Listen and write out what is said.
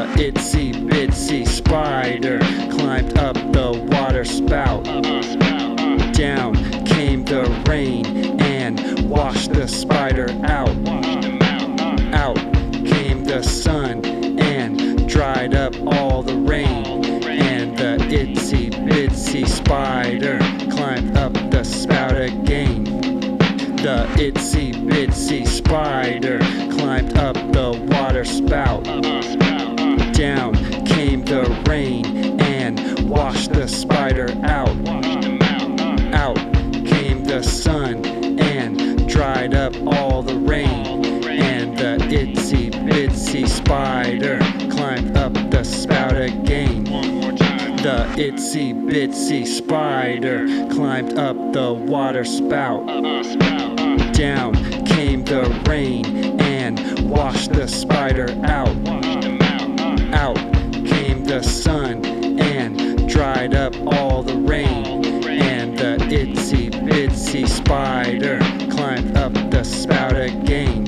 The itsy bitsy spider climbed up the water spout. Down came the rain and washed the spider out. Out came the sun and dried up all the rain. And the itsy bitsy spider climbed up the spout again. The itsy bitsy spider climbed up the water spout. Down came the rain and washed the spider out. Out came the sun and dried up all the rain. And the itsy bitsy spider climbed up the spout again. The itsy bitsy spider climbed up the water spout. Down came the rain and washed the spider out. Out came the sun and dried up all the rain. And the itsy bitsy spider climbed up the spout again.